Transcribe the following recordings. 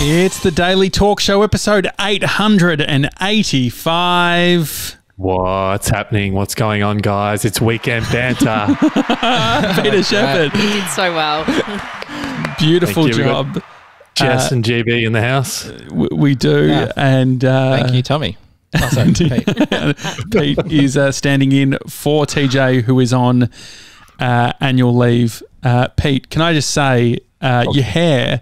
It's the Daily Talk Show, episode 885. What's happening? What's going on, guys? It's Weekend Banter. Peter Shepherd. You did so well. Beautiful job. Jess and GB in the house. We do. Yeah. And thank you, Tommy. Oh, sorry, Pete. Pete is standing in for TJ, who is on annual leave. Pete, can I just say, your hair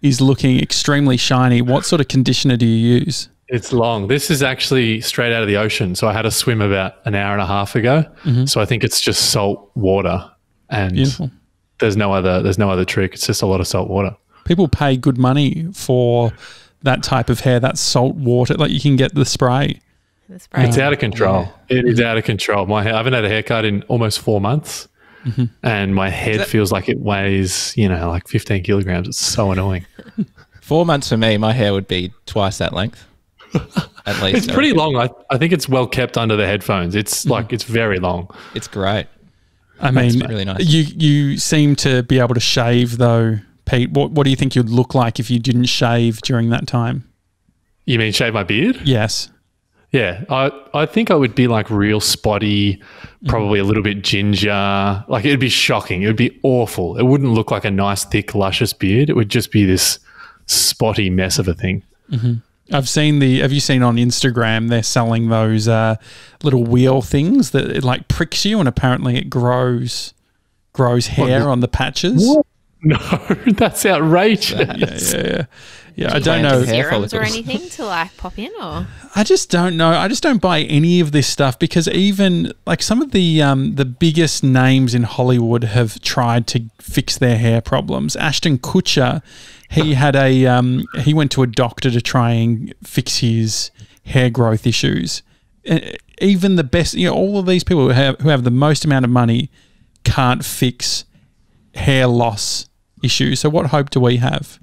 is looking extremely shiny. What sort of conditioner do you use? It's long. This is actually straight out of the ocean. So I had a swim about an hour and a half ago. Mm-hmm. So I think it's just salt water, and Beautiful. There's no other trick. It's just a lot of salt water. People pay good money for that type of hair. That's salt water. Like, you can get the spray. It's out of control. Yeah. It is out of control. My hair, I haven't had a haircut in almost 4 months. Mm-hmm. And my head feels like it weighs, like 15 kilograms. It's so annoying. 4 months for me, my hair would be twice that length. At least. It's pretty long. I think it's well kept under the headphones. It's it's very long. It's great. I mean, it's really nice. You seem to be able to shave though, Pete. What do you think you'd look like if you didn't shave during that time? You mean shave my beard? Yes. Yeah, I think I would be like real spotty, probably a little bit ginger. Like, it'd be shocking. It would be awful. It wouldn't look like a nice, thick, luscious beard. It would just be this spotty mess of a thing. Mm-hmm. Have you seen on Instagram, they're selling those little wheel things that it like pricks you, and apparently it grows hair on the patches. What? No, that's outrageous. Yeah, I don't know. Serums or anything to like pop in, or I just don't know. I just don't buy any of this stuff, because even like some of the biggest names in Hollywood have tried to fix their hair problems. Ashton Kutcher, he had he went to a doctor to try and fix his hair growth issues. Even the best, all of these people who have the most amount of money can't fix hair loss issues. So what hope do we have?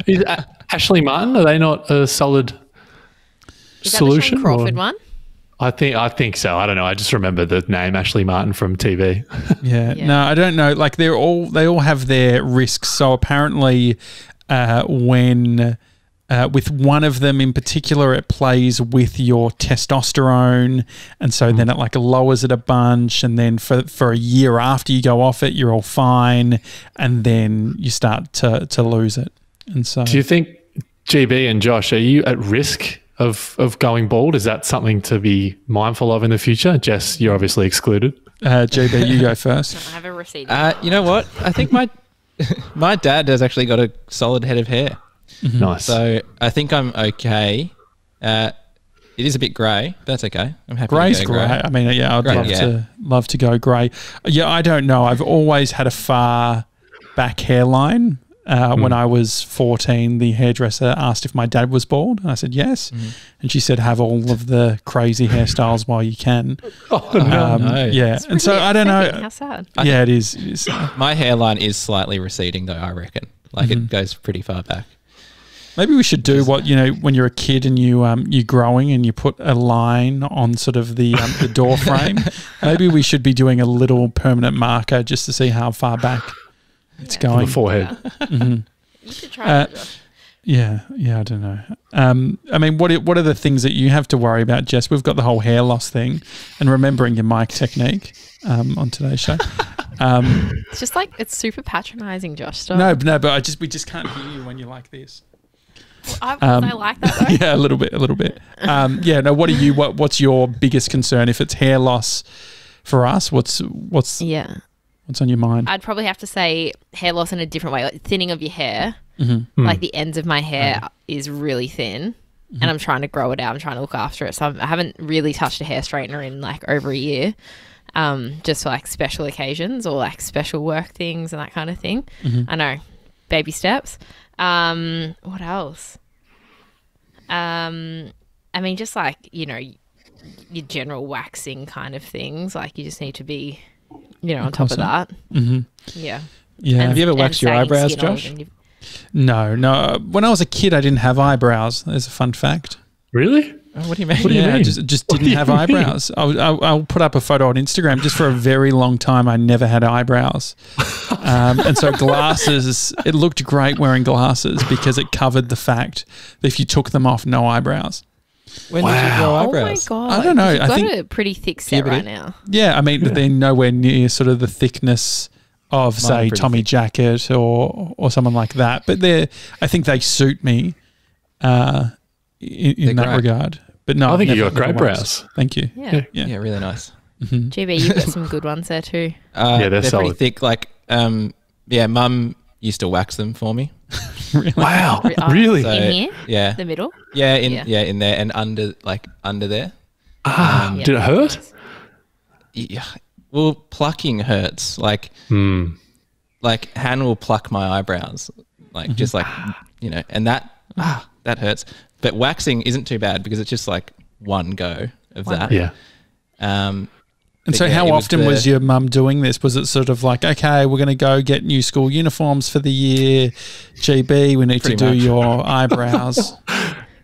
Is Ashley Martin, are they not a solid solution? Is that the Sean Crawford one? I think so. I don't know. I just remember the name Ashley Martin from TV. Yeah. No, I don't know. Like, they all have their risks. So apparently, when with one of them in particular, it plays with your testosterone, and so then it like lowers it a bunch, and then for a year after you go off it, you're all fine, and then you start to lose it. And so, do you think, GB and Josh, are you at risk of going bald? Is that something to be mindful of in the future? Jess, you're obviously excluded. GB, you go first. I have a receipt. You know what? I think my dad has actually got a solid head of hair. Mm-hmm. Nice. So I think I'm okay. It is a bit grey. That's okay. I'm happy. Grey's to go grey. grey. I mean, yeah, I'd love to go grey. Yeah, I don't know. I've always had a far back hairline. When I was 14, the hairdresser asked if my dad was bald, and I said yes. And she said, have all of the crazy hairstyles while you can. Oh, no. Yeah. And so I don't know. How sad. Yeah, it is. It is. My hairline is slightly receding though, I reckon. Like it goes pretty far back. Maybe we should do what, when you're a kid and you're growing and you put a line on sort of the door frame. Maybe we should be doing a little permanent marker just to see how far back it's going. On the forehead. You should try that, Josh. Yeah, I don't know. I mean, what are the things that you have to worry about, Jess? We've got the whole hair loss thing, and remembering your mic technique on today's show. It's just like, it's super patronising, Josh. Stop. No, but we just can't hear you when you're like this. Well, I like that though. Yeah, a little bit. Yeah, no. What's your biggest concern if it's hair loss for us? What's on your mind? I'd probably have to say hair loss in a different way, like thinning of your hair. Like the ends of my hair is really thin, and I'm trying to grow it out. I'm trying to look after it. So I haven't really touched a hair straightener in like over a year, just for like special occasions or like special work things and that kind of thing. I know, baby steps. What else? I mean, just like, your general waxing kind of things. Like, you just need to be, on top of that. Yeah. Have you ever waxed your eyebrows, Josh? No. When I was a kid, I didn't have eyebrows. There's a fun fact. Really? Oh, what do you mean? What do you mean? Just didn't have eyebrows. I'll put up a photo on Instagram. Just for a very long time, I never had eyebrows. And so glasses, it looked great wearing glasses because it covered the fact that if you took them off, no eyebrows. When did you grow Oh my eyebrows? god! I don't know. You've I got think a pretty thick set right now. Yeah, I mean, they're nowhere near sort of the thickness of, say, pretty Tommy thick. Jackett or someone like that. But I think they suit me in that great. regard. But no, I think you never- got great never waxed. brows. Thank you. Yeah. Yeah, really nice. GB, you've got some good ones there too. Yeah, they're pretty solid. thick. Like, Mum used to wax them for me. Wow, Oh, really? So, in here, Yeah, the middle. yeah, in Yeah. in there and under there. Yeah. Did it hurt? Yeah. Well, plucking hurts. Like Han will pluck my eyebrows, like just like and that hurts. But waxing isn't too bad because it's just like one go of that. Yeah. And But so yeah, how it was often was your mum doing this? Was it sort of like, okay, we're going to go get new school uniforms for the year. GB, we need to Pretty do much. your eyebrows.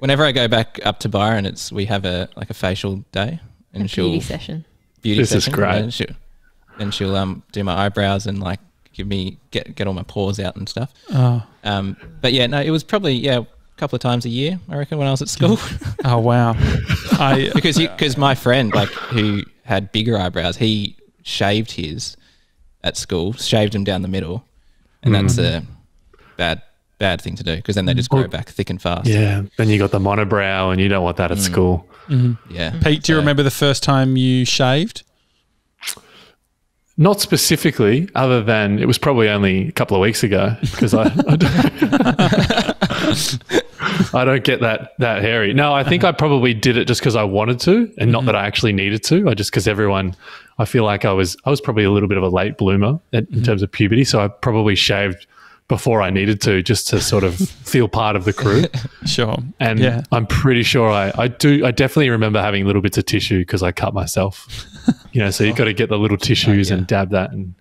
Whenever I go back up to Byron, we have a facial day, and Beauty session. This is great. And she'll do my eyebrows and like give me get all my pores out and stuff. Oh. But yeah, no, it was probably a couple of times a year, I reckon, when I was at school. Oh, wow. Because my friend, like, who had bigger eyebrows, he shaved his at school, shaved them down the middle, and that's a bad thing to do because then they just grow back thick and fast. Yeah. Then you got the monobrow, and you don't want that at school. Yeah. Pete, do you remember the first time you shaved? Not specifically, other than it was probably only a couple of weeks ago because I don't get that hairy. No, I think I probably did it just because I wanted to, and not that I actually needed to. I just because I feel like I was probably a little bit of a late bloomer in terms of puberty, so I probably shaved before I needed to just to sort of feel part of the crew. Sure. And yeah. I'm pretty sure I definitely remember having little bits of tissue because I cut myself. So you've got to get the little tissues and dab that. And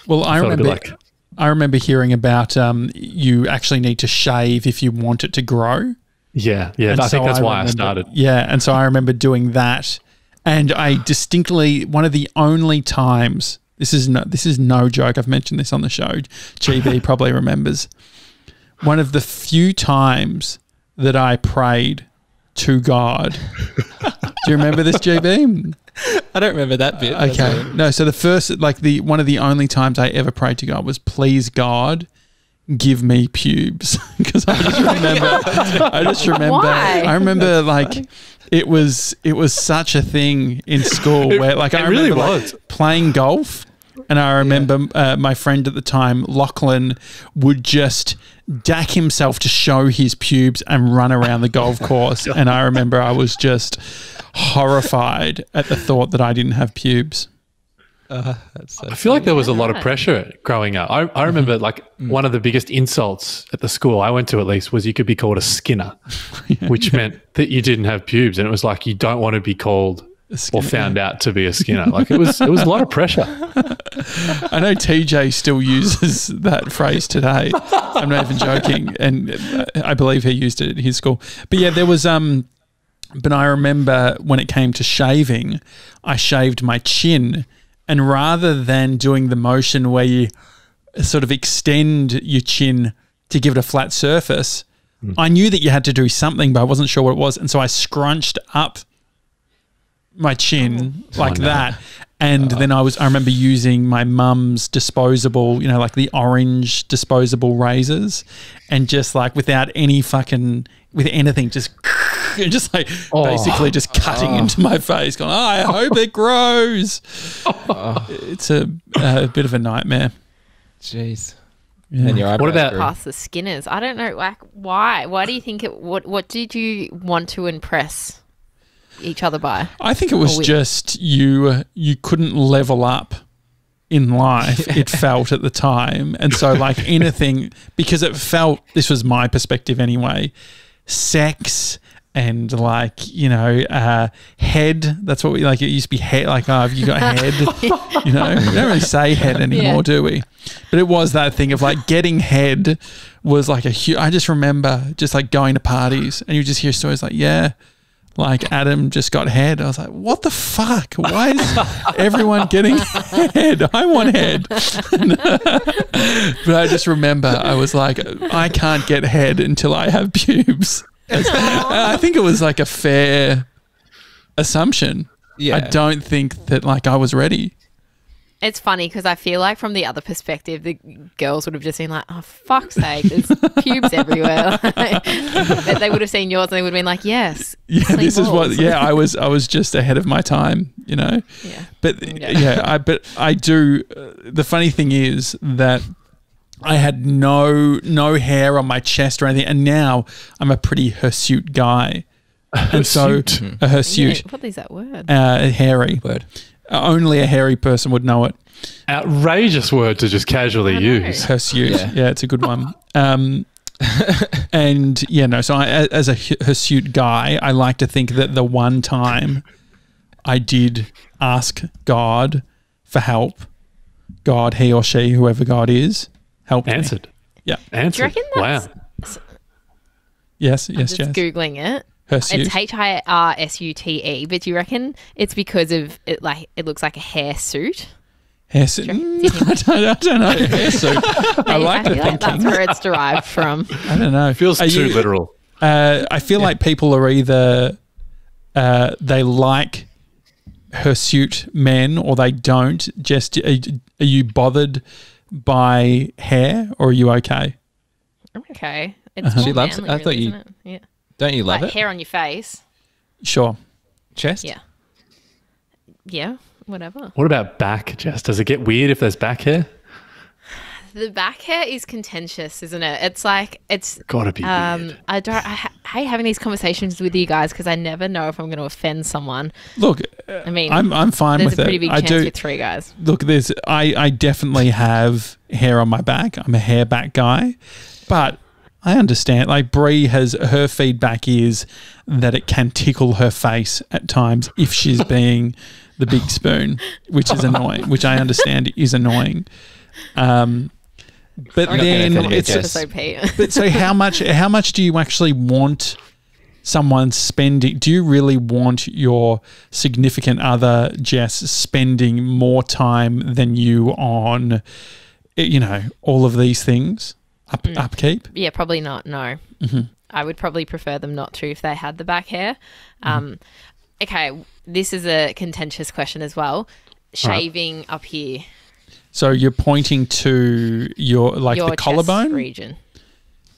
Well, I felt a bit remember I remember hearing about you actually need to shave if you want it to grow. Yeah. And I think that's why I remember- started. Yeah, and so I remember doing that, and I distinctly one of the only times this is no joke. I've mentioned this on the show. GB probably remembers one of the few times that I prayed to God. Do you remember this, GB? I don't remember that bit. Okay. No, so the first, one of the only times I ever prayed to God was, please God, give me pubes. Because I just remember, Why? I remember it was such a thing in school where I it remember really was. playing golf. And I remember my friend at the time, Lachlan, would just dack himself to show his pubes and run around the golf course. And I remember I was just horrified at the thought that I didn't have pubes. That's so I feel like there was a lot of pressure growing up. I remember one of the biggest insults at the school I went to, at least, was you could be called a skinner, which meant that you didn't have pubes. And it was like, you don't want to be called or found out to be a skinner. It was a lot of pressure. I know TJ still uses that phrase today. I'm not even joking. And I believe he used it at his school. But yeah, there was, but I remember when it came to shaving, I shaved my chin. And rather than doing the motion where you sort of extend your chin to give it a flat surface, I knew that you had to do something, but I wasn't sure what it was. And so I scrunched up my chin that. And then I remember using my mum's disposable, the orange disposable razors, and just without any with anything, just basically just cutting into my face, going, I hope it grows. It's a bit of a nightmare. Jeez. Yeah. And your eyebrows What about- grew. Past the Skinners. I don't know, why? Why do you think what did you want to impress each other by? I think it was just you couldn't level up in life, it felt at the time. And so anything, because it felt, this was my perspective anyway, sex and head, that's what we it used to be head, have you got head? We don't really say head anymore, do we? But it was that thing of getting head was I just remember just going to parties and you just hear stories like Adam just got head. I was like, what the fuck? Why is everyone getting head? I want head. But I just remember I was like, I can't get head until I have pubes. I think it was like a fair assumption. Yeah. I don't think that like I was ready. It's funny because I feel like from the other perspective, the girls would have just been like, oh, fuck's sake, there's pubes everywhere. They would have seen yours and they would have been like, yes. Yeah, this balls. Is what, I was just ahead of my time, you know? Yeah. But I do, the funny thing is that I had no hair on my chest or anything. And now I'm a pretty hirsute guy. And so a hirsute. Yeah, what is that word? Hairy. Word. Only a hairy person would know it. Outrageous word to just casually use. Hirsute. Yeah, it's a good one. And so as a hirsute guy, I like to think that the one time I did ask God for help, God, he or she, whoever God is, helped Answered. me. Yeah. Answered. Do you reckon that's... Wow. Yes, Just Jess. Googling it. Hirsute. It's Hirsute, but do you reckon it's because of it? Like it looks like a hair suit. Hairsuit. I don't know. Hairsuit. I like the thinking. That's where it's derived from. I don't know. It feels too literal. I feel like people are either they like hirsute men or they don't. Just are you bothered by hair or are you okay? I'm okay. It's She loves it. manly, I thought really, you- isn't it? Yeah. Don't you love Like it? hair on your face. Sure. Chest? Yeah. Yeah. Whatever. What about back, Jess? Does it get weird if there's back hair? The back hair is contentious, isn't it? It's like it's Gotta be weird. I hate having these conversations with you guys because I never know if I'm going to offend someone. Look, I mean, I'm fine with it. there's a pretty big I chance do. with three guys. Look, I definitely have hair on my back. I'm a hair back guy, but I understand. Like her feedback is that it can tickle her face at times if she's being the big spoon, which is annoying. Which I understand is annoying. But then it's but so how much do you actually want someone spending? Do you really want your significant other, Jess, spending more time than you on, all of these things? Upkeep? Yeah, probably not. No. Mm-hmm. I would probably prefer them not to if they had the back hair. Okay, this is a contentious question as well. Shaving up here. So you're pointing to your Your the collarbone chest region.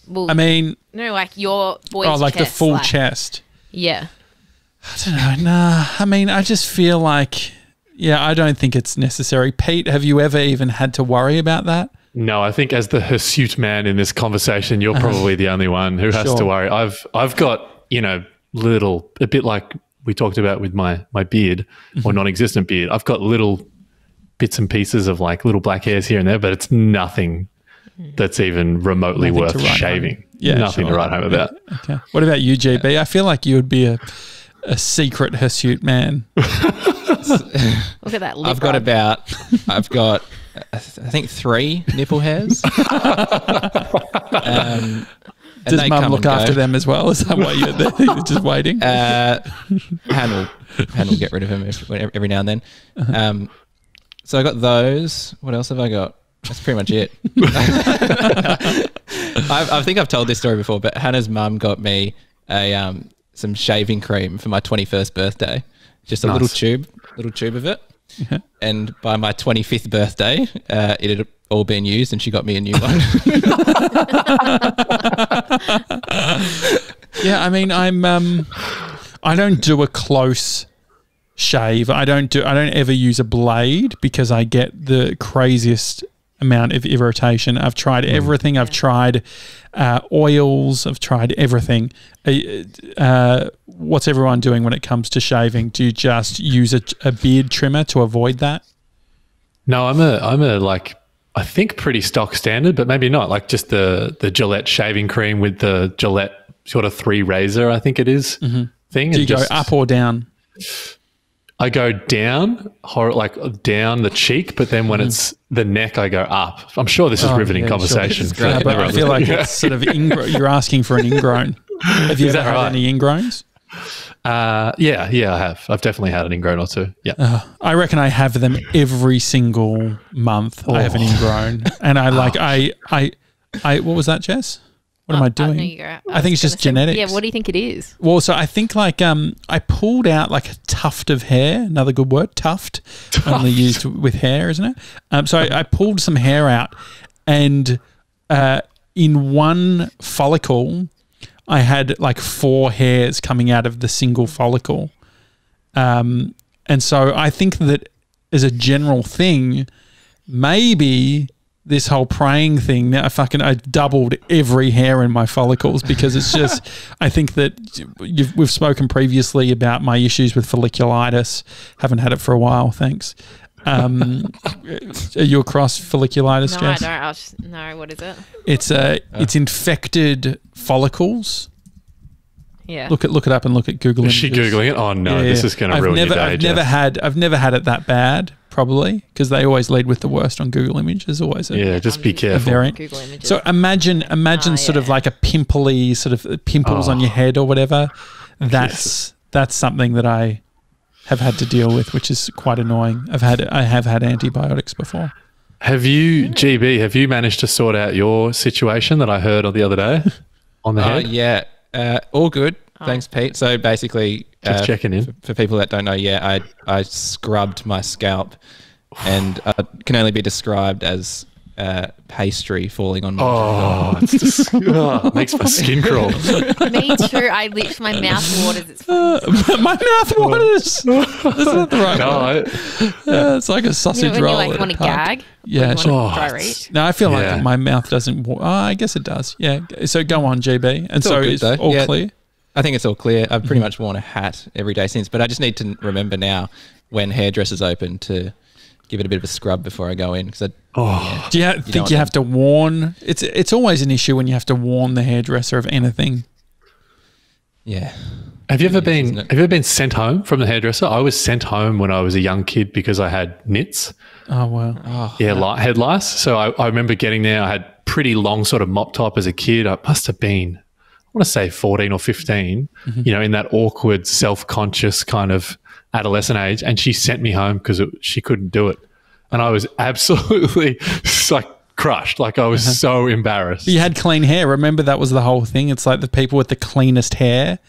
Well, I mean, no, like your boy's like chest, the full chest. Yeah. I don't know. Nah, I mean, I just feel like, I don't think it's necessary. Pete, have you ever even had to worry about that? No, I think as the hirsute man in this conversation, you're probably the only one who has to worry. I've got, a bit like we talked about with my beard or non-existent beard. I've got little bits and pieces of like little black hairs here and there, but it's nothing that's even remotely Nothing worth to write shaving. home. Yeah, nothing to write home about. Okay. What about you, GB? I feel like you would be a secret hirsute man. Look at that lip I've got I think 3 nipple hairs. Does Mum look after them as well? Is that why you're there? You're just waiting? Han will get rid of him every now and then. So I got those. What else have I got? That's pretty much it. I think I've told this story before, but Hannah's mum got me some shaving cream for my 21st birthday. Just a little tube of it. Yeah. And by my 25th birthday, it had all been used and she got me a new one. Yeah, I mean, I don't do a close shave. I don't ever use a blade because I get the craziest amount of irritation. I've tried everything. I've tried oils. I've tried everything. What's everyone doing when it comes to shaving? Do you just use a beard trimmer to avoid that? No, I'm a like, I think pretty stock standard, but maybe not. Like just the Gillette shaving cream with the Gillette sort of 3 razor, I think it is, thing. Do you go up or down? I go down, like down the cheek, but then when it's the neck, I go up. I'm sure this is riveting conversation. Sure. But I feel like it's sort of you're asking for an ingrown. Have you ever had any ingrowns? Yeah, I have. I've definitely had an ingrown or two. Yeah. I reckon I have them every single month. I have an ingrown, and what was that, Jess? What am I doing? I think it's just genetics. Yeah, what do you think it is? Well, so I think like I pulled out like a tuft of hair. Another good word, tuft. Only used with hair, isn't it? So I pulled some hair out, and in one follicle, I had like 4 hairs coming out of the single follicle. And so I think that as a general thing, maybe this whole praying thing, I doubled every hair in my follicles because it's just, I think that we've spoken previously about my issues with folliculitis. Haven't had it for a while, thanks. Are you across folliculitis, No, Jess? I don't. No, what is it? It's infected follicles. Yeah. Look it up and look at Google. Is she Googling it? Oh no, this is going to ruin your day, I've never had it that bad, probably, because they always lead with the worst on Google Images. Always, just be careful. Google Images. So imagine sort of like a pimply sort of pimples on your head or whatever. That's something that I have had to deal with, which is quite annoying. I have had antibiotics before. Have you managed to sort out your situation that I heard on the other day on the head? Yeah. All good. Thanks, Pete. So basically, just checking in. For people that don't know, I scrubbed my scalp and can only be described as pastry falling on my it makes my skin crawl. Me too. My mouth waters. It's funny. My mouth waters. That's not the right word. It's like a sausage when roll. You want to gag? Yeah. Gyrate? No, I feel like my mouth doesn't. I guess it does. Yeah. So go on, GB. And so it's all clear. I think it's all clear. I've pretty much worn a hat every day since, but I just need to remember now when hairdressers open to give it a bit of a scrub before I go in. Do you think you have to warn? It's always an issue when you have to warn the hairdresser of anything. Yeah. Have you ever been sent home from the hairdresser? I was sent home when I was a young kid because I had nits. Oh, wow. Head lice. So I remember getting there. I had pretty long sort of mop top as a kid. I must have been, I want to say 14 or 15, in that awkward, self-conscious kind of adolescent age. And she sent me home because she couldn't do it. And I was absolutely like crushed. Like I was so embarrassed. But you had clean hair. Remember, that was the whole thing. It's like the people with the cleanest hair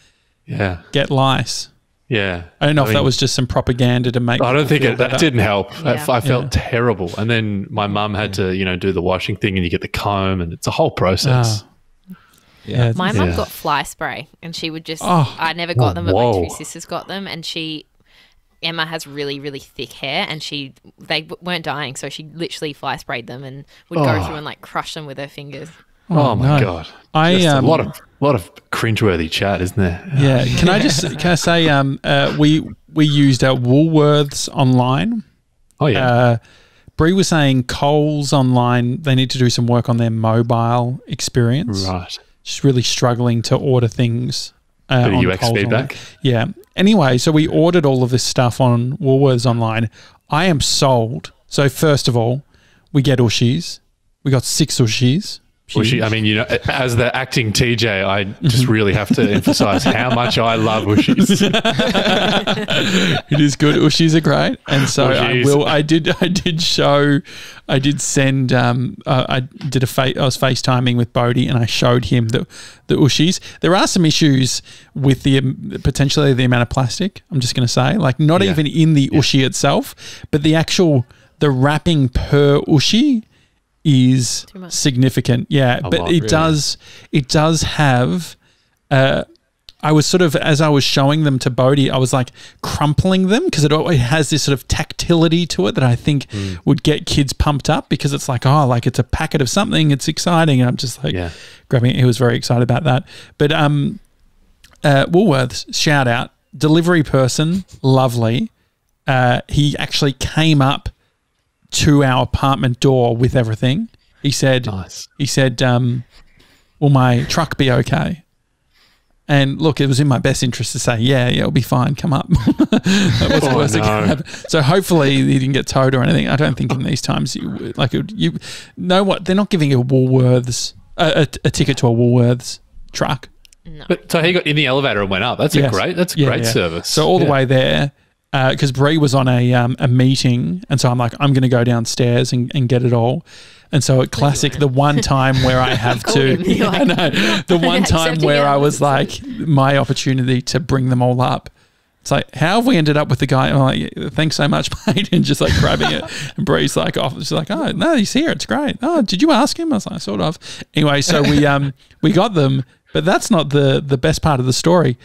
get lice. Yeah. I don't know if that was just some propaganda to make. I don't think that didn't help. Yeah. I felt terrible. And then my mum had to, do the washing thing, and you get the comb, and it's a whole process. Yeah. My mum got fly spray, and she would just. I never got them, but my 2 sisters got them, and Emma has really, really thick hair, and they weren't dying, so she literally fly sprayed them and would go through and like crush them with her fingers. Oh my God! A lot of cringeworthy chat, isn't there? Yeah. Can I say we used our Woolworths Online. Oh yeah. Bree was saying Coles Online, they need to do some work on their mobile experience. Right. She's really struggling to order things. Bit of UX Coles feedback. Online. Yeah. Anyway, so we ordered all of this stuff on Woolworths Online. I am sold. So first of all, we get Ushies. We got 6 Ushies. Ushi, I mean, as the acting TJ, I just really have to emphasize how much I love Ushies. It is good. Ushies are great, and so I was FaceTiming with Bodie, and I showed him the Ushies. There are some issues with potentially the amount of plastic. I'm just going to say, like not even in the Ushi itself, but the wrapping per Ushi is significant. It does have I was sort of, as I was showing them to Bodhi, I was like crumpling them because it has this sort of tactility to it that I think would get kids pumped up, because it's like, like it's a packet of something, it's exciting, and I'm just like grabbing it. He was very excited about that. But Woolworths, shout out, delivery person, lovely. He actually came up to our apartment door with everything. He said, nice. He said, will my truck be okay? And look, it was in my best interest to say, yeah, it'll be fine. Come up. That was the worst that could happen. So hopefully he didn't get towed or anything. I don't think in these times you know what? They're not giving a Woolworths a ticket to a Woolworths truck. No. But so he got in the elevator and went up. That's Yes. That's a great service. So all the way there, because Bree was on a meeting, and so I'm like, I'm going to go downstairs and get it all. And so at classic, the one time where I have to, I know, the one time where I was like, my opportunity to bring them all up. It's like, how have we ended up with the guy? I'm like, thanks so much, mate, and just like grabbing it. And Bree's like, off. She's like, oh no, he's here. It's great. Oh, did you ask him? I was like, sort of. Anyway, so we got them, but that's not the best part of the story.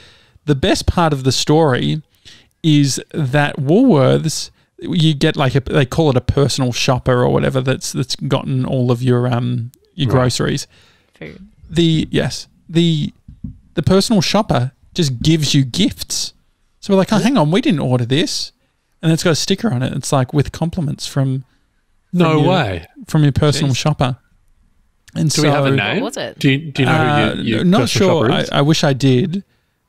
The best part of the story is that Woolworths, you get like they call it a personal shopper or whatever that's gotten all of your groceries. Food. The personal shopper just gives you gifts. So we're like, oh, hang on, we didn't order this, and it's got a sticker on it. It's like with compliments from your personal shopper. And do we have a name? What was it? Do you know who your not personal sure. shopper is? I wish I did,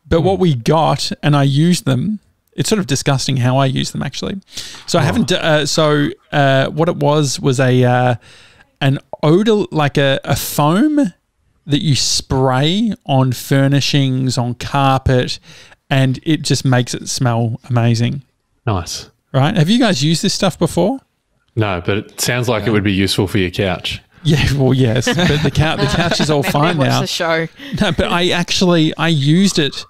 but what we got, and I used them. It's sort of disgusting how I use them, actually. So I haven't. What it was an odor, like a foam that you spray on furnishings, on carpet, and it just makes it smell amazing. Nice. Right? Have you guys used this stuff before? No, but it sounds like it would be useful for your couch. Yeah, well, yes, but the couch is all fine watch now. the show. No, but I used it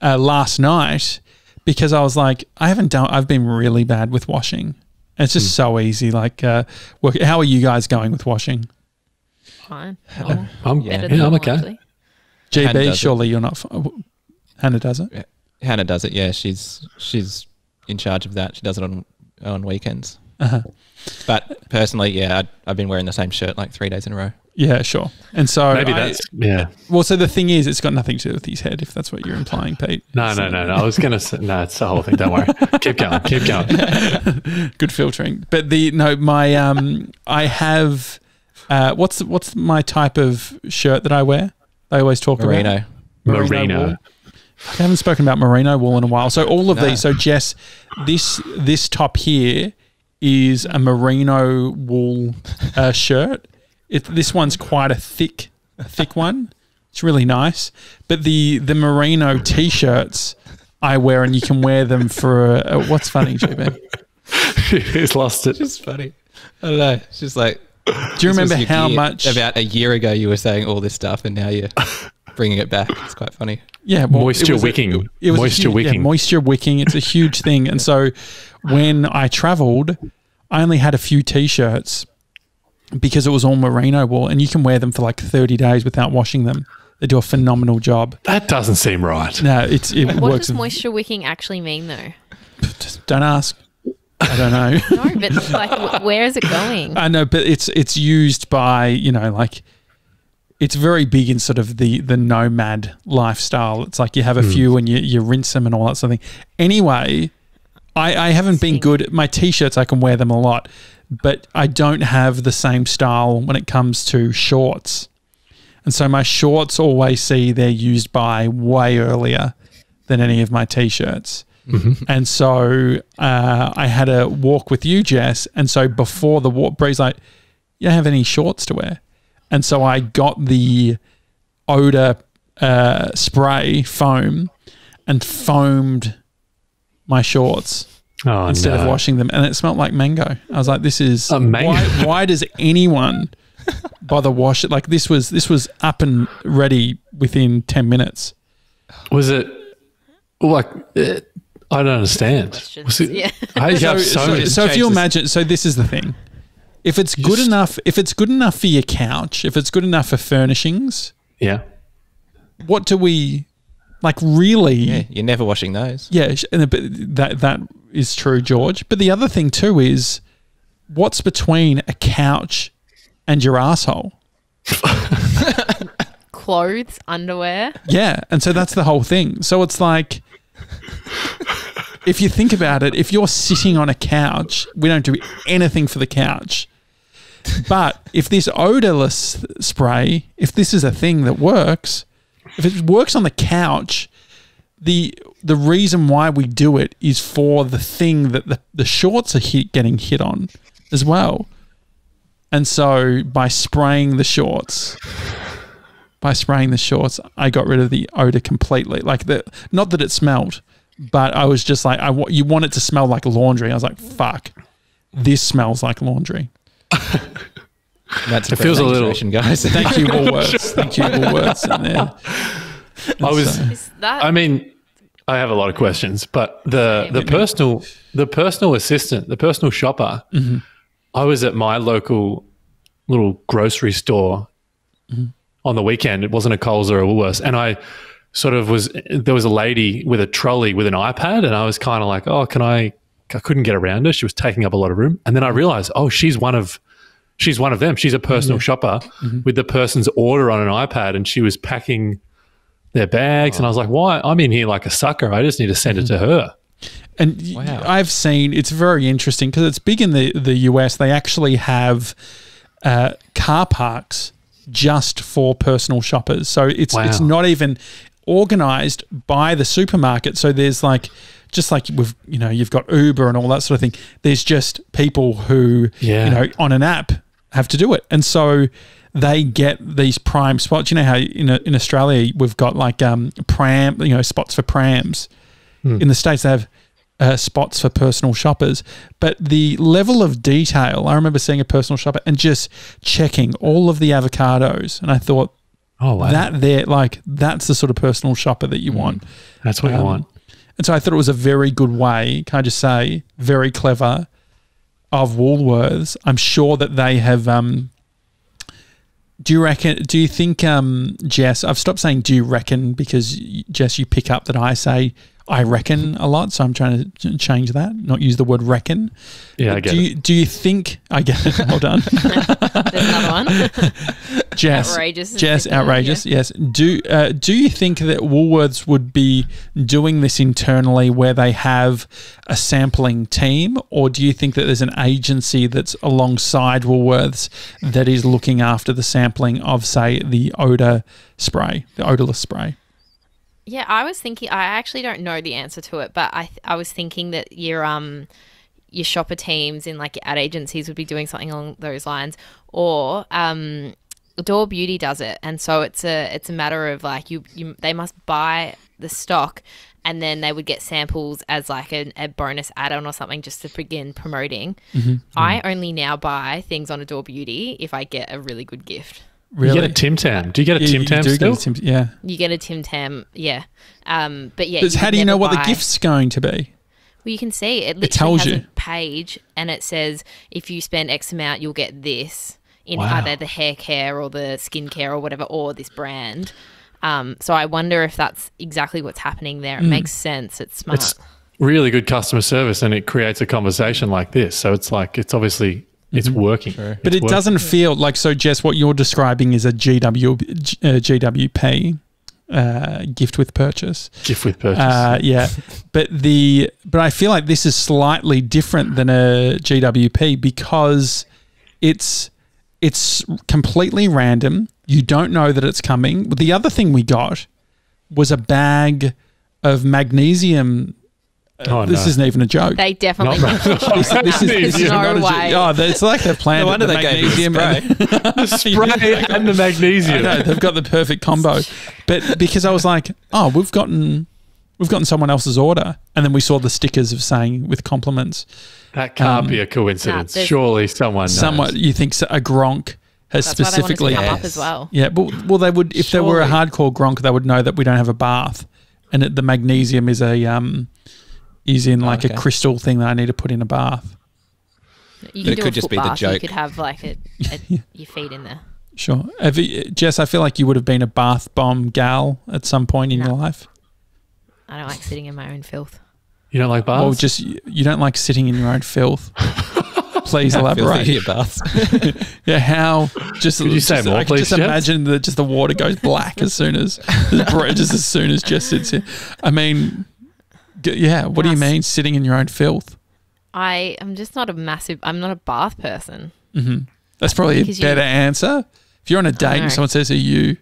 last night because I was like, I've been really bad with washing. And it's just so easy. Like, how are you guys going with washing? Fine. I'm Better than okay. actually. GB, surely you're not. Hannah does it. Yeah. Hannah does it. Yeah, she's in charge of that. She does it on weekends. Uh-huh. But personally, yeah, I've been wearing the same shirt like 3 days in a row. Yeah, sure. And so maybe that's Well, so the thing is, it's got nothing to do with his head, if that's what you're implying, Pete. No. I was going to say no. It's the whole thing. Don't worry. Keep going. Good filtering. But I have. What's my type of shirt that I wear? They always talk Merino. about merino wool. I haven't spoken about merino wool in a while. So all of these. So Jess, this top here is a merino wool shirt. This one's quite a thick one. It's really nice. But the merino t-shirts I wear, and you can wear them for what's funny, GB? He's lost it. It's funny. I don't know. It's just like. Do you remember how much about a year ago you were saying all this stuff, and now you're bringing it back? It's quite funny. Yeah, well, moisture wicking. Moisture wicking. Yeah, moisture wicking. It's a huge thing. And so when I traveled, I only had a few t-shirts because it was all merino wool, and you can wear them for like 30 days without washing them. They do a phenomenal job. That doesn't seem right. No, it What works. does moisture wicking actually mean, though? Just don't ask. I don't know. No, but like, where is it going? I know, but it's used by, like, it's very big in sort of the nomad lifestyle. It's like you have a few and you rinse them and all that sort of thing. Anyway, I haven't been good. My t-shirts, I can wear them a lot, but I don't have the same style when it comes to shorts. And so my shorts always see they're used by way earlier than any of my t-shirts. Mm-hmm. And so I had a walk with you, Jess. And so before the walk, Bree's like, you don't have any shorts to wear. And so I got the odor spray foam and foamed my shorts instead of washing them. And it smelled like mango. I was like, this is why does anyone bother wash it? Like this was up and ready within 10 minutes. Was it like... I don't understand. Yeah. So if you imagine, so this is the thing. If it's good enough for your couch, if it's good enough for furnishings, yeah. What do we like? Really? Yeah, you're never washing those. Yeah, that is true, George. But the other thing too is, what's between a couch and your asshole? Clothes, underwear. Yeah, and so that's the whole thing. So it's like, if you think about it, if you're sitting on a couch, we don't do anything for the couch. But if this odorless spray, if this is a thing that works, if it works on the couch, the reason why we do it is for the thing that the shorts are getting hit on as well. And so by spraying the shorts, by spraying the shorts, I got rid of the odor completely. Like not that it smelled, but I was just like, you want it to smell like laundry. I was like, fuck, this smells like laundry. That's it feels a little, guys. Thank you, Woolworths. Thank you, Woolworths. And I mean, I have a lot of questions, but the personal assistant, the personal shopper, I was at my local little grocery store on the weekend. It wasn't a Coles or a Woolworths. And I sort of there was a lady with a trolley with an iPad, and I was kind of like, oh, I couldn't get around her. She was taking up a lot of room. And then I realized, oh, she's one of them. She's a personal shopper with the person's order on an iPad, and she was packing their bags. And I was like, why? I'm in here like a sucker. I just need to send it to her. And I've seen, it's very interesting because it's big in the US. They actually have car parks just for personal shoppers. So it's not even organized by the supermarket. So there's like, just like you've got Uber and all that sort of thing. There's just people who, on an app have to do it. And so they get these prime spots. You know how in Australia we've got like spots for prams. In the States they have spots for personal shoppers. But the level of detail, I remember seeing a personal shopper and just checking all of the avocados. And I thought, oh, wow, that's the sort of personal shopper that you want. That's what you want. And so I thought it was a very good way, can I just say, very clever of Woolworths. I'm sure that they have do you think, Jess, I've stopped saying do you reckon because, Jess, you pick up that I say I reckon a lot, so I'm trying to change that, not use the word reckon. Yeah, I get it. Do you think, I get it, well done. There's another one. Jess, outrageous, yes. Do you think that Woolworths would be doing this internally where they have a sampling team, or do you think that there's an agency that's alongside Woolworths that is looking after the sampling of, say, the odorless spray? Yeah, I was thinking, I actually don't know the answer to it, but I was thinking that your shopper teams in like your ad agencies would be doing something along those lines, or Door Beauty does it, and so it's a matter of like they must buy the stock, and then they would get samples as like a bonus add-on or something just to begin promoting. I only now buy things on Door Beauty if I get a really good gift. Really? You get a Tim Tam. Do you get a Tim Tam still? Yeah. You get a Tim Tam, yeah. But yeah. But how do you know what the gift's going to be? Well, you can see it. Literally tells has you. a page, and it says if you spend X amount, you'll get this in either the hair care or the skin care or whatever, or this brand. So I wonder if that's exactly what's happening there. It makes sense. It's smart. It's really good customer service, and it creates a conversation like this. So it's like it's obviously. It's working. Sure. But it doesn't feel like, so Jess, what you're describing is a GWP, gift with purchase. Gift with purchase. Yeah. But I feel like this is slightly different than a GWP because it's completely random. You don't know that it's coming. But the other thing we got was a bag of magnesium. This isn't even a joke. They definitely. This is no not way. It's like they've planned. No wonder they gave you the spray and the magnesium. I know, they've got the perfect combo. But because I was like, we've gotten someone else's order, and then we saw the stickers of saying with compliments. That can't be a coincidence. Surely someone knows. You think a Gronk has specifically come up as well. Yeah, well, they would if there were a hardcore Gronk, they would know that we don't have a bath, and the magnesium is a crystal thing that I need to put in a bath. It could just be the joke. You could have like your feet in there. Sure. Jess, I feel like you would have been a bath bomb gal at some point in your life. I don't like sitting in my own filth. You don't like baths? Well, just you don't like sitting in your own filth. Please elaborate. Your baths. Yeah, how? Just could you say more, please? Just imagine that just the water goes black as soon as Jess sits here. I mean. Yeah, what do you mean sitting in your own filth? I'm just not I'm not a bath person. Mm-hmm. That's probably a better answer. If you're on a date and someone says, do you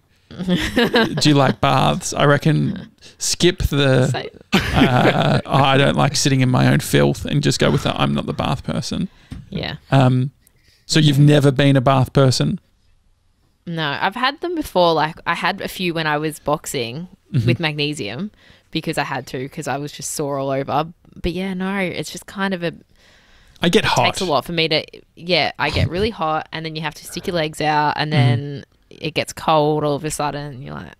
like baths? I reckon skip the, I don't like sitting in my own filth and just go with I'm not the bath person. Yeah. So you've never been a bath person? No, I've had them before. Like I had a few when I was boxing with magnesium because I had to because I was just sore all over. But yeah, no, it's just kind of I get hot. It takes a lot for me to. Yeah, I get really hot, and then you have to stick your legs out, and then it gets cold all of a sudden. And you're like,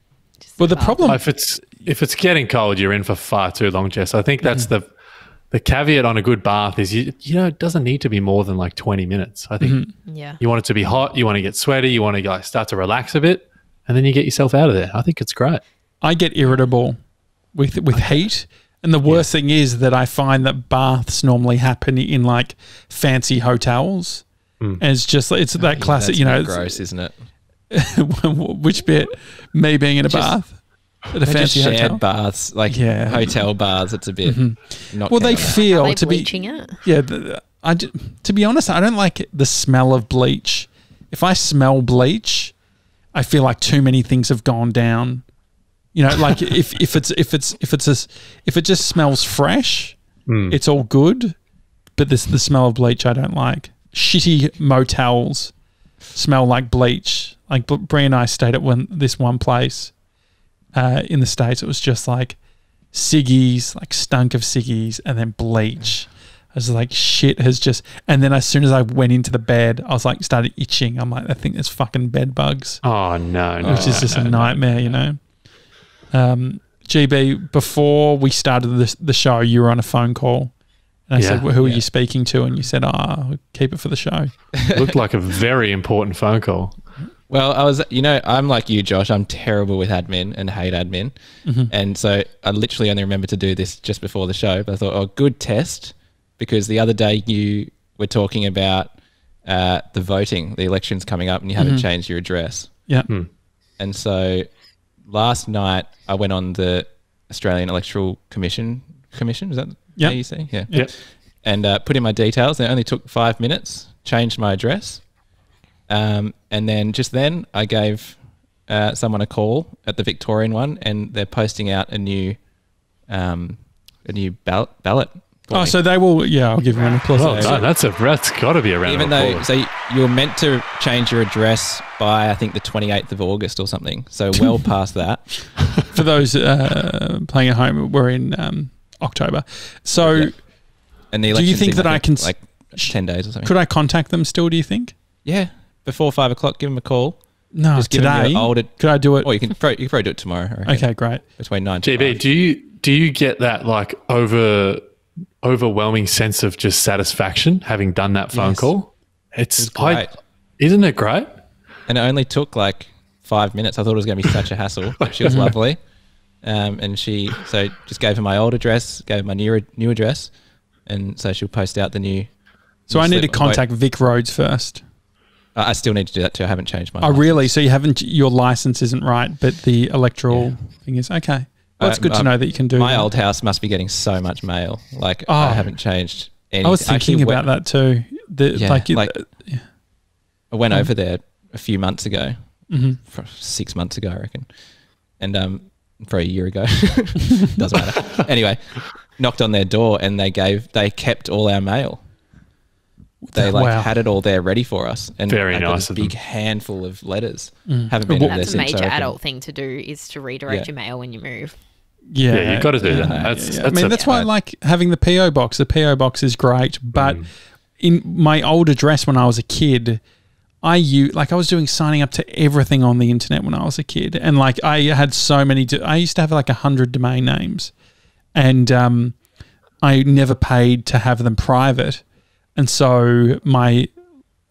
well, the problem if it's getting cold, you're in for far too long, Jess. I think that's the caveat on a good bath is you know it doesn't need to be more than like 20 minutes. I think you want it to be hot, you want to get sweaty, you want to like start to relax a bit, and then you get yourself out of there. I think it's great. I get irritable with heat. And the worst thing is that I find that baths normally happen in like fancy hotels. And it's that classic, you know. Gross, isn't it? Which bit? Me being in a bath at a fancy shared hotel? Baths, like hotel baths, it's a bit not well, they feel Are they to bleaching be. It? Yeah. To be honest, I don't like the smell of bleach. If I smell bleach, I feel like too many things have gone down. You know, like if it just smells fresh, it's all good. But the smell of bleach I don't like. Shitty motels smell like bleach. Like Brie and I stayed at this one place in the States. It was just like ciggies, like stunk of ciggies, and then bleach. I was like, shit has just. And then as soon as I went into the bed, I was like, started itching. I'm like, I think there's fucking bed bugs. Oh no, which is just a nightmare, you know. GB, before we started the show, you were on a phone call. And I said, well, who are you speaking to? And you said, keep it for the show. Looked like a very important phone call. Well, I'm like you, Josh. I'm terrible with admin and hate admin. And so I literally only remembered to do this just before the show. But I thought, good test. Because the other day you were talking about the voting, the election's coming up and you haven't changed your address. Yeah. And so last night I went on the Australian Electoral Commission. Is that AEC? Yeah. Yep. And put in my details. And it only took 5 minutes. Changed my address. And then I gave someone a call at the Victorian one, and they're posting out a new ballot. So they will. Yeah, I'll give them an applause. Well done. That's got to be a round of applause. So you're meant to change your address by I think the 28th of August or something. So well past that. For those playing at home, we're in October. So, and the do you think that I can like 10 days or something? Could I contact them still? Do you think? Yeah, before 5 o'clock, give them a call. No, just today. Could I do it? Or you can probably do it tomorrow. I reckon. Okay, great. Between 9 to 5. Do you get that like overwhelming sense of just satisfaction having done that phone call? It's great. Isn't it great? And it only took like 5 minutes. I thought it was going to be such a hassle. She was lovely. And so just gave her my old address, gave her my new address. And so she'll post out the new. So I need to contact Vic Roads first. I still need to do that too. I haven't changed my license. Really? So your license isn't right, but the electoral thing is okay. Well, it's good to know that you can do my old house must be getting so much mail. Like I haven't changed anything. I was thinking about that too. I went over there a few months ago, 6 months ago, I reckon. And for a year ago, doesn't matter. Anyway, knocked on their door and they kept all our mail. They had it all there ready for us, and very nice. A big handful of letters. Haven't been That's a major adult thing to do is to redirect your mail when you move. Yeah, you've got to do that. That's why I like having the PO box. The PO box is great, but in my old address when I was a kid, I was doing signing up to everything on the internet when I was a kid, and like I had so many. I used to have like 100 domain names, and I never paid to have them private. And so my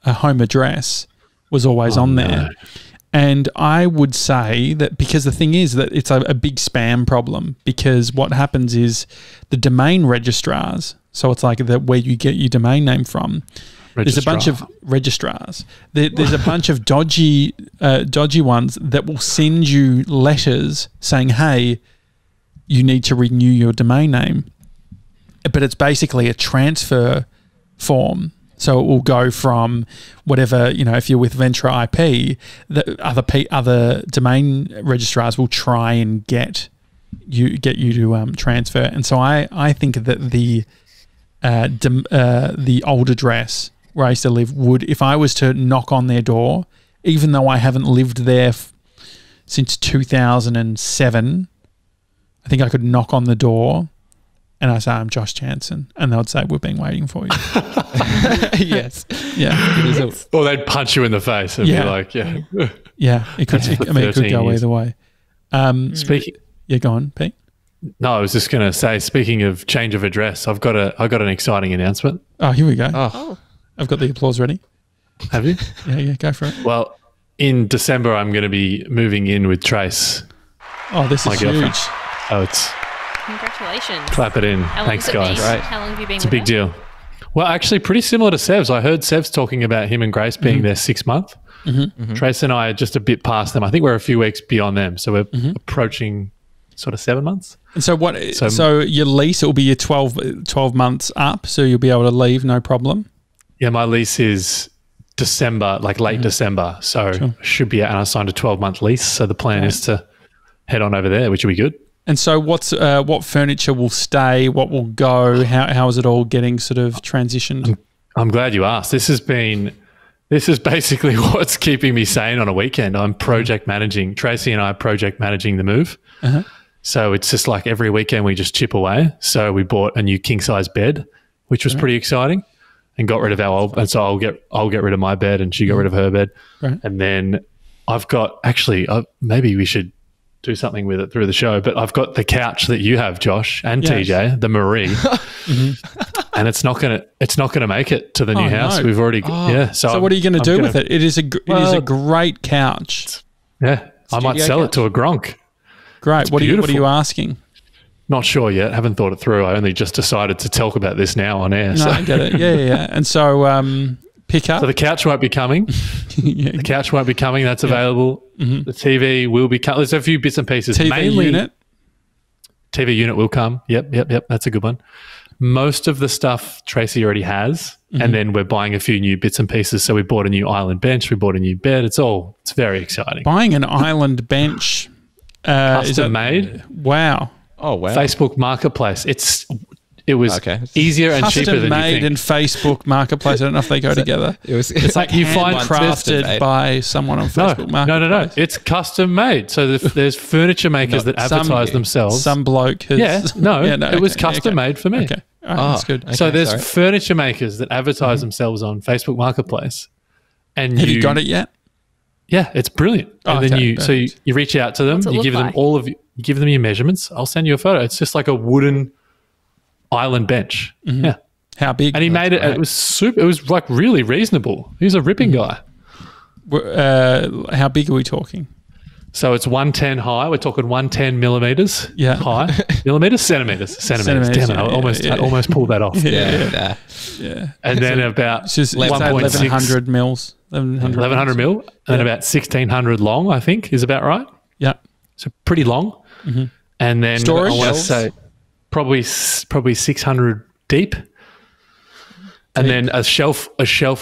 home address was always on there. No. And I would say that because the thing is that it's a big spam problem, because what happens is the domain registrars, so it's like where you get your domain name from, there's a bunch of registrars. There's a bunch of dodgy ones that will send you letters saying, hey, you need to renew your domain name. But it's basically a transfer form, so it will go from whatever, if you're with Venture IP, the other domain registrars will try and get you to transfer. And so I think that the old address where I used to live would, if I was to knock on their door even though I haven't lived there since 2007, I think I could knock on the door and I say, I'm Josh Janssen. And they would say, we've been waiting for you. Yes. Yeah. Or they'd punch you in the face and be like, yeah. Yeah. It could go either way. Speaking. Yeah, go on, Pete. No, I was just going to say, speaking of change of address, I got an exciting announcement. Oh, here we go. Oh. I've got the applause ready. Have you? Yeah, go for it. Well, in December, I'm going to be moving in with Trace. Oh, this is huge. Oh, it's... Congratulations. Clap it in. Thanks, guys. Right. How long have you been It's a big deal. Well, actually, pretty similar to Sev's. I heard Sev's talking about him and Grace being their 6th month. Trace and I are just a bit past them. I think we're a few weeks beyond them. So we're approaching sort of 7 months. And so your lease, it will be your 12 months up, so you'll be able to leave, no problem? Yeah, my lease is December, like late December. So should be, and I signed a 12-month lease. So the plan is to head on over there, which will be good. And so what furniture will stay? What will go? How is it all getting sort of transitioned? I'm glad you asked. This is basically what's keeping me sane on a weekend. I'm project managing. Tracy and I are project managing the move. So it's just like every weekend we just chip away. So we bought a new king-size bed, which was pretty exciting, and got rid of our old. And so I'll get rid of my bed, and she got rid of her bed. Right. And then I've got maybe we should do something with it through the show, but I've got the couch that you have, Josh, and TJ, the Marie, and it's not gonna make it to the new house. No. We've already So what are you going to do with it? It is a great couch. Yeah, I might sell it to a Gronk. Great. What are you asking? Not sure yet. Haven't thought it through. I only just decided to talk about this now on air. No, I get it. Yeah. And so pick up. So the couch won't be coming. The couch won't be coming. That's available. The TV will be coming. There's a few bits and pieces. TV unit will come. Yep. That's a good one. Most of the stuff Tracy already has, and then we're buying a few new bits and pieces. So we bought a new island bench. We bought a new bed. It's very exciting. Buying an island bench. Custom made. Wow. Oh, wow. Facebook Marketplace. It was easier and cheaper than you think. Custom made in Facebook Marketplace. I don't know if they go together. It's like you find crafted by someone on Facebook Marketplace. No. It's custom made. So there's furniture makers that advertise themselves. Some bloke has... it was custom made for me. Okay. All right, that's good. Okay, so there's furniture makers that advertise themselves on Facebook Marketplace. And have you got it yet? Yeah, it's brilliant. And then you reach out to them, you give them you give them your measurements. I'll send you a photo. It's just like a wooden island bench. Yeah. How big? And he made it. It was super. It was like really reasonable. He's a ripping guy. How big are we talking? So it's 110 high. We're talking 110 millimeters high. Centimeters. Damn it! I almost pulled that off. Yeah. And then about 1,100 mils. 1,100 mil, and about 1,600 long. I think is about right. Yeah. So pretty long. And then storage? I want to say probably 600 deep. And then a shelf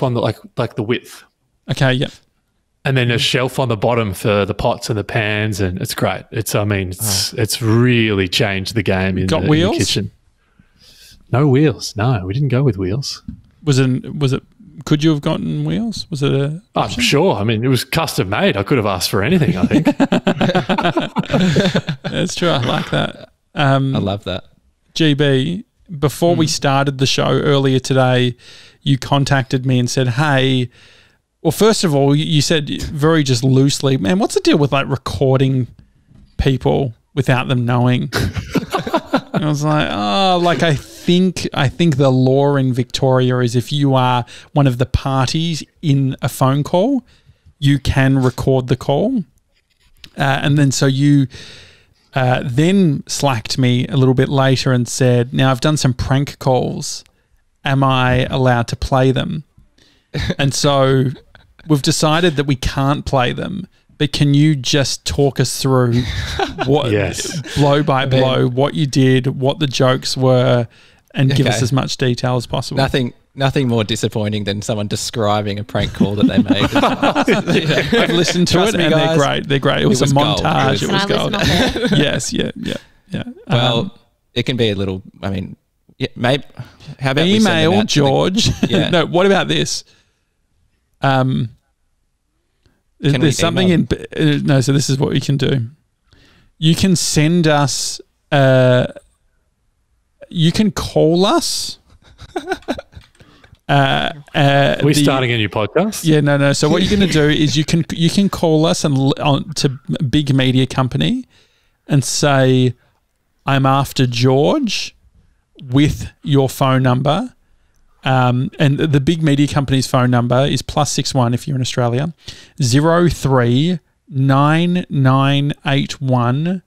on the like the width. Okay. Yeah. And then a shelf on the bottom for the pots and the pans, and it's great. It's really changed the game in the kitchen. No wheels. No, we didn't go with wheels. Was it? Could you have gotten wheels? Was it a? I'm sure. I mean, it was custom made. I could have asked for anything, I think. That's true. I like that. I love that. GB, before we started the show earlier today, you contacted me and said, hey, well, first of all, you said very just loosely, man, what's the deal with like recording people without them knowing? And I was like, I think the law in Victoria is if you are one of the parties in a phone call, you can record the call. And then so you then slacked me a little bit later and said, now I've done some prank calls. Am I allowed to play them? And so we've decided that we can't play them. But can you just talk us through what blow by blow, what you did, what the jokes were, and give us as much detail as possible? Nothing more disappointing than someone describing a prank call that they made. I've listened to it, and they're great. They're great. It was a montage. It was gold. Yes, yeah. Well, it can be a little. I mean, maybe. How about email George? Yeah. No. What about this? There's something in no. So this is what you can do. You can send us. You can call us. We're starting a new podcast. Yeah, no. So what you're going to do is you can call us and to big media company and say, I'm after George with your phone number. And the big media company's phone number is +61 if you're in Australia, 039981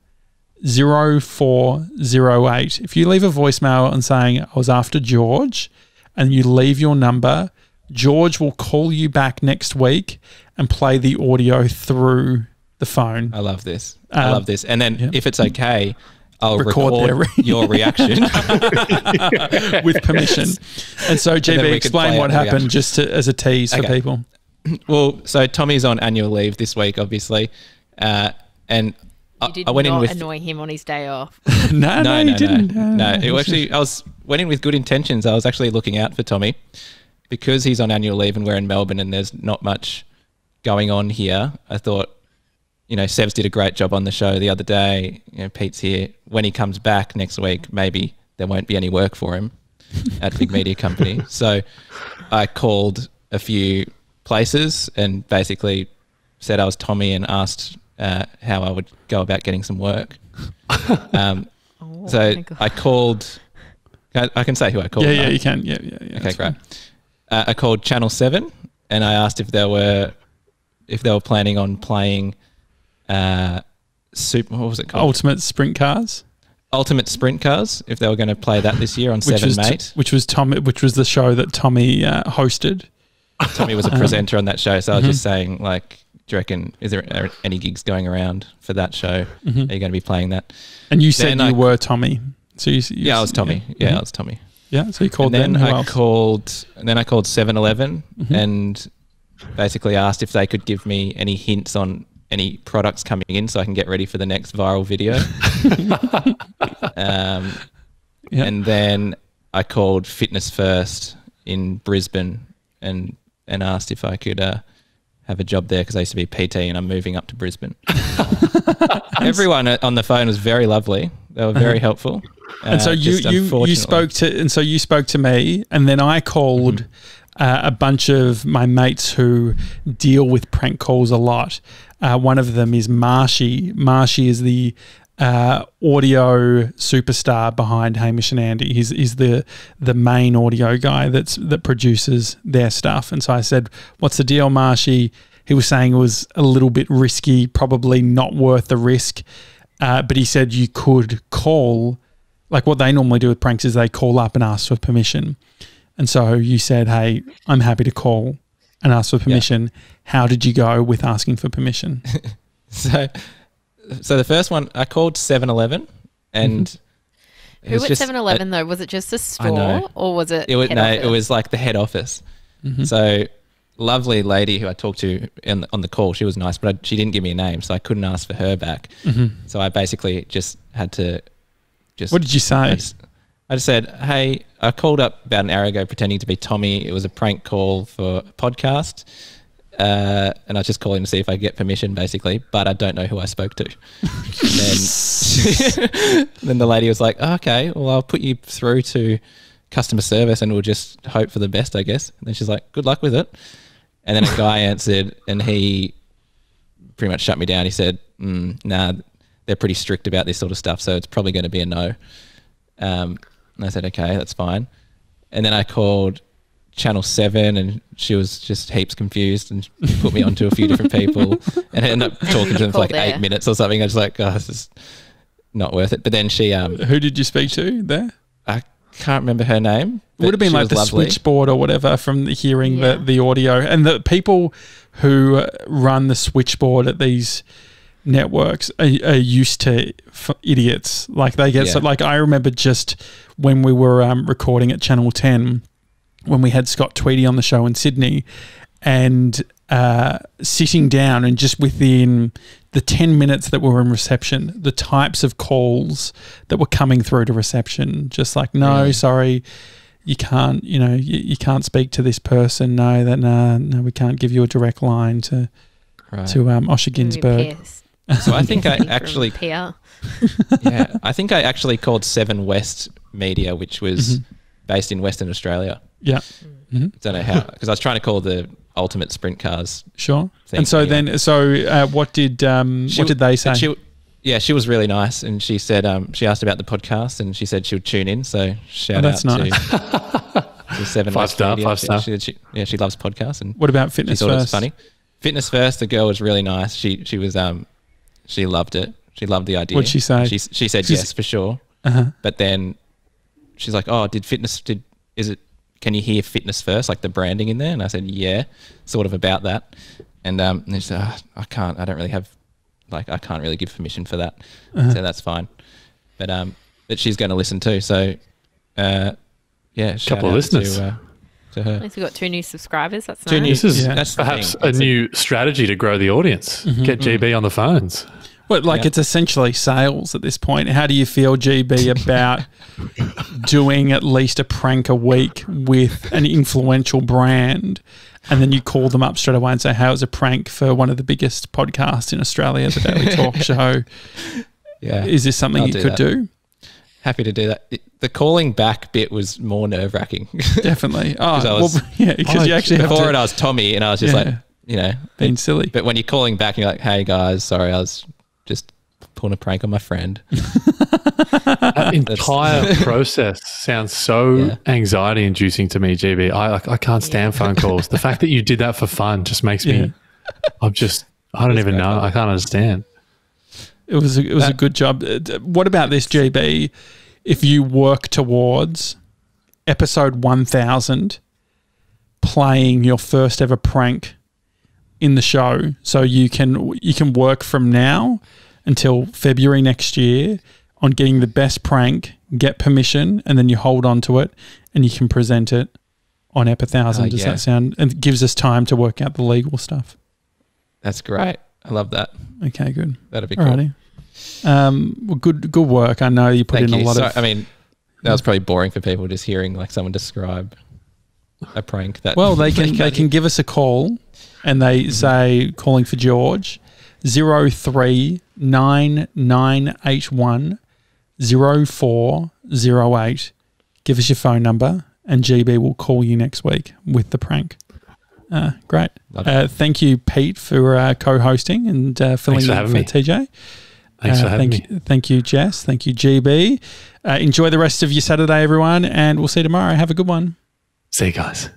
0408. If you leave a voicemail and saying I was after George and you leave your number, George will call you back next week and play the audio through the phone. I love this. And then if it's okay, I'll record your reaction with permission. And so, GB, explain what happened just as a tease for people. Well, so Tommy's on annual leave this week, obviously, and you did I went not in with annoy him on his day off. No, you didn't. No, I went in with good intentions. I was actually looking out for Tommy because he's on annual leave and we're in Melbourne and there's not much going on here. I thought, Sebs did a great job on the show the other day. Pete's here. When he comes back next week, maybe there won't be any work for him at big media company. So I called a few places and basically said I was Tommy and asked how I would go about getting some work. So I called. I can say who I called. Yeah, you can. Yeah. Okay, great. I called Channel 7 and I asked if they were planning on playing. What was it called? Ultimate Sprint Cars. If they were going to play that this year on 7mate. Which was the show that Tommy hosted. Tommy was a presenter on that show, so I was just saying, do you reckon, is there any gigs going around for that show? Are you going to be playing that? And you said you were Tommy. So I was Tommy. Yeah, I was Tommy. Yeah, so you called and then Who I else? called 7-Eleven and basically asked if they could give me any hints on any products coming in so I can get ready for the next viral video. And then I called Fitness First in Brisbane and asked if I could have a job there because I used to be PT and I'm moving up to Brisbane. Everyone on the phone was very lovely. They were very helpful. And so you spoke to me, and then I called a bunch of my mates who deal with prank calls a lot. One of them is Marshy. Marshy is the audio superstar behind Hamish and Andy. He's the main audio guy that produces their stuff. And so I said, "What's the deal, Marshy?" He was saying it was a little bit risky, probably not worth the risk. But he said you could call, like what they normally do with pranks is they call up and ask for permission. And so you said, "Hey, I'm happy to call and ask for permission." Yeah. How did you go with asking for permission? So the first one, I called 7-Eleven and who at 7-Eleven though? Was it just a store or was it? It was like the head office. So lovely lady who I talked to on the call, she was nice, but she didn't give me a name, so I couldn't ask for her back. So I basically just had to What did you say? I just said, "Hey, I called up about an hour ago pretending to be Tommy. It was a prank call for a podcast. And I was just calling to see if I get permission, basically, but I don't know who I spoke to." Then the lady was like, "Okay, well, I'll put you through to customer service and we'll just hope for the best, I guess." And then she's like, "Good luck with it." And then a guy answered and he pretty much shut me down. He said, "Nah, they're pretty strict about this sort of stuff, so it's probably going to be a no." And I said, "Okay, that's fine." And then I called Channel 7 and she was just heaps confused and she put me onto a few different people and I ended up talking to them for like 8 minutes or something. I was like, "Oh, this is not worth it." But then she... Who did you speak to there? I can't remember her name. It would have been like the lovely switchboard or whatever from hearing the audio. And the people who run the switchboard at these networks are used to idiots. Like they get... So like I remember just when we were recording at Channel 10... when we had Scott Tweedy on the show in Sydney and sitting down and just within the 10 minutes that we were in reception, the types of calls that were coming through to reception, just like, "No, sorry, you can't, you can't speak to this person. No, we can't give you a direct line to Right. to Osher Ginsberg. So I think I actually PR. I think I actually called Seven West Media, which was based in Western Australia. Yeah. Don't know how, because I was trying to call the Ultimate Sprint Cars. Sure. Thing, And so anyway. what did they say? She was really nice, and she said she asked about the podcast, and she said she would tune in. So shout out to Seven West Media. 5 star. She loves podcasts. And what about Fitness she thought First? It was funny. Fitness First, the girl was really nice. She was she loved it. She loved the idea. What'd she say? She said yes for sure. But then she's like, "Oh, can you hear Fitness First, like the branding in there?" And I said, "Yeah, sort of about that." And she said, "I don't really have, like, I can't really give permission for that." So that's fine. But she's going to listen too. So yeah, couple of listeners. To her. At least we got 2 new subscribers. That's Two nice. new, That's perhaps a new strategy to grow the audience. Get GB on the phones. Well, it's essentially sales at this point. How do you feel, GB, about doing at least a prank a week with an influential brand, and then you call them up straight away and say, "How was a prank for one of the biggest podcasts in Australia, the Daily Talk Show?" Yeah, is this something you could do? Happy to do that. The calling back bit was more nerve-wracking. Definitely. Oh, because you actually have before to, I was Tommy, and I was just being silly. But when you're calling back, you're like, "Hey guys, sorry, I was just pulling a prank on my friend." That entire process sounds so anxiety-inducing to me, GB. I can't stand phone calls. The fact that you did that for fun just makes me. I don't even know. I can't understand. It was a good job. What about this, GB? If you work towards episode 1000, playing your first ever prank in the show, so you can work from now until February next year on getting the best prank, get permission, and then you hold on to it and you can present it on Ep 1000. Does that sound? And it gives us time to work out the legal stuff. That's great. I love that. Okay, good. That'd be cool. Alrighty. Well, good work. I know you put in a lot of. I mean, that was probably boring for people just hearing like someone describe a prank. Well, they can give us a call, and they say calling for George, 039981 0408. Give us your phone number, and GB will call you next week with the prank. Great. Thank you, Pete, for co-hosting and filling in for TJ. Thanks for having me. Thank you, Jess. Thank you, GB. Enjoy the rest of your Saturday, everyone, and we'll see you tomorrow. Have a good one. See you guys.